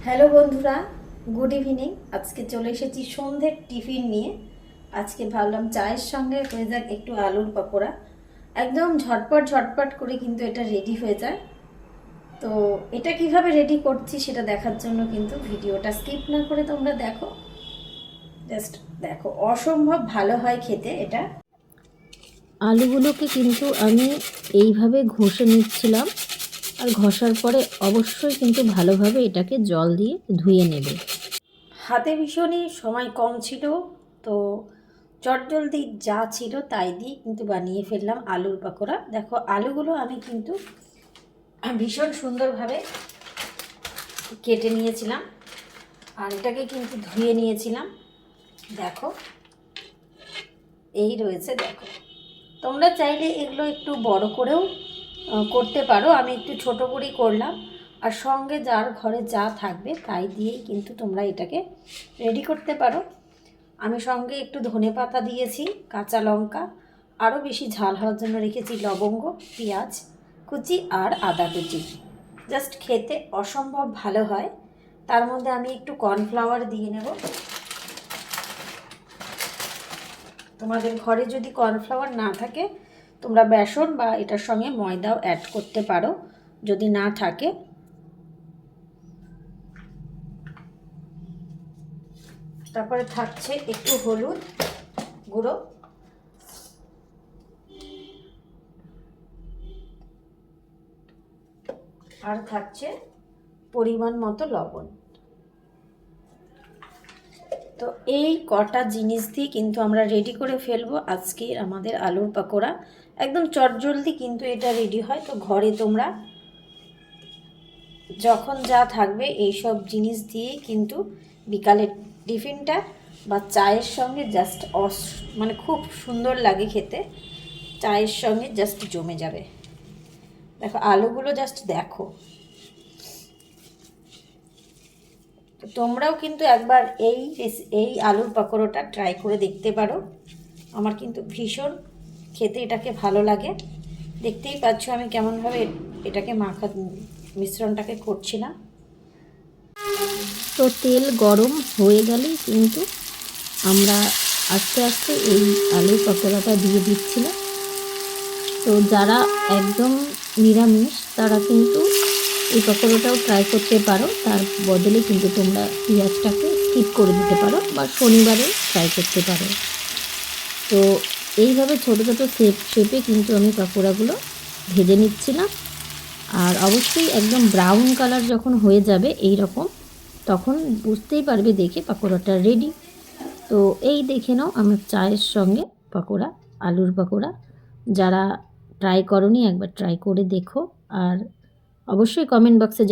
Hello বন্ধুরা, good evening. আজকে চলে এসেছি সন্ধ্যের টিফিন নিয়ে। আজকে ভাবলাম চায়ের সঙ্গে হয়ে যাক একটু আলুর পকোড়া। একদম ঝটপট ঝটপট করে কিন্তু এটা রেডি হয়ে যায়। তো এটা কিভাবে রেডি করছি সেটা দেখার জন্য কিন্তু ভিডিওটা স্কিপ না করে তোমরা দেখো। জাস্ট দেখো, অসম্ভব ভালো হয় খেতে এটা। আলুগুলোকে কিন্তু আমি এইভাবে ঘষে নিচ্ছিলাম, আর ঘষার পরে অবশ্যই কিন্তু ভালোভাবে এটাকে জল দিয়ে ধুয়ে নেবে। হাতে ভীষণই সময় কম ছিল, তো চটজলদি যা ছিল তাই দিয়ে কিন্তু বানিয়ে ফেললাম আলুর পকোড়া। দেখো, আলুগুলো আমি কিন্তু ভীষণ সুন্দরভাবে কেটে নিয়েছিলাম, আর এটাকে কিন্তু ধুয়ে নিয়েছিলাম। দেখো, এই রয়েছে। দেখো, তোমরা চাইলে এগুলো একটু বড় করেও করতে পারো, আমি একটু ছোট করেই করলাম। আর সঙ্গে যার ঘরে যা থাকবে তাই দিয়েই কিন্তু তোমরা এটাকে রেডি করতে পারো। আমি সঙ্গে একটু ধনেপাতা দিয়েছি, কাঁচা লঙ্কা, আরও বেশি ঝাল হওয়ার জন্য রেখেছি লবঙ্গ, পেঁয়াজ কুচি আর আদা কুচি। জাস্ট খেতে অসম্ভব ভালো হয়। তার মধ্যে আমি একটু কর্নফ্লাওয়ার দিয়ে নেব। তোমাদের ঘরে যদি কর্নফ্লাওয়ার না থাকে, তোমরা বেসন বা এটার সঙ্গে ময়দাও অ্যাড করতে পারো যদি না থাকে। তারপরে থাকছে একটু হলুদ গুঁড়ো, আর থাকছে পরিমাণ মতো লবণ। তো এই কটা জিনিস দিয়ে কিন্তু আমরা রেডি করে ফেলবো আজকে আমাদের আলুর পকোড়া। একদম চটজলদি কিন্তু এটা রেডি হয়। তো ঘরে তোমরা যখন যা থাকবে এই সব জিনিস দিয়েই কিন্তু বিকালের টিফিনটা বা চায়ের সঙ্গে জাস্ট মানে খুব সুন্দর লাগে খেতে। চায়ের সঙ্গে জাস্ট জমে যাবে। দেখো, আলুগুলো জাস্ট দেখো। তো তোমরাও কিন্তু একবার এই আলুর পকোড়াটা ট্রাই করে দেখতে পারো। আমার কিন্তু ভীষণ খেতে এটাকে ভালো লাগে। দেখতেই পাচ্ছ আমি কেমনভাবে এটাকে মিশ্রণটাকে করছিলাম। তো তেল গরম হয়ে গেলেই কিন্তু আমরা আস্তে আস্তে এই আলুর পকোড়াটা দিয়ে দিচ্ছিলাম। তো যারা একদম নিরামিষ তারা কিন্তু এই পকোড়াটাও ট্রাই করতে পারো, তার বদলে কিন্তু তোমরা পেঁয়াজটাকে স্কিপ করে দিতে পারো বা শনিবারে ট্রাই করতে পারো। তো এইভাবে ছোটো ছোটো শেপে কিন্তু আমি পকোড়াগুলো ভেজে নিচ্ছিলাম। আর অবশ্যই একদম ব্রাউন কালার যখন হয়ে যাবে এই রকম, তখন বুঝতেই পারবে দেখে পকোড়াটা রেডি। তো এই দেখে নাও আমার চায়ের সঙ্গে পকোড়া, আলুর পকোড়া। যারা ট্রাই করোনি একবার ট্রাই করে দেখো, আর অবশ্যই কমেন্ট বক্সে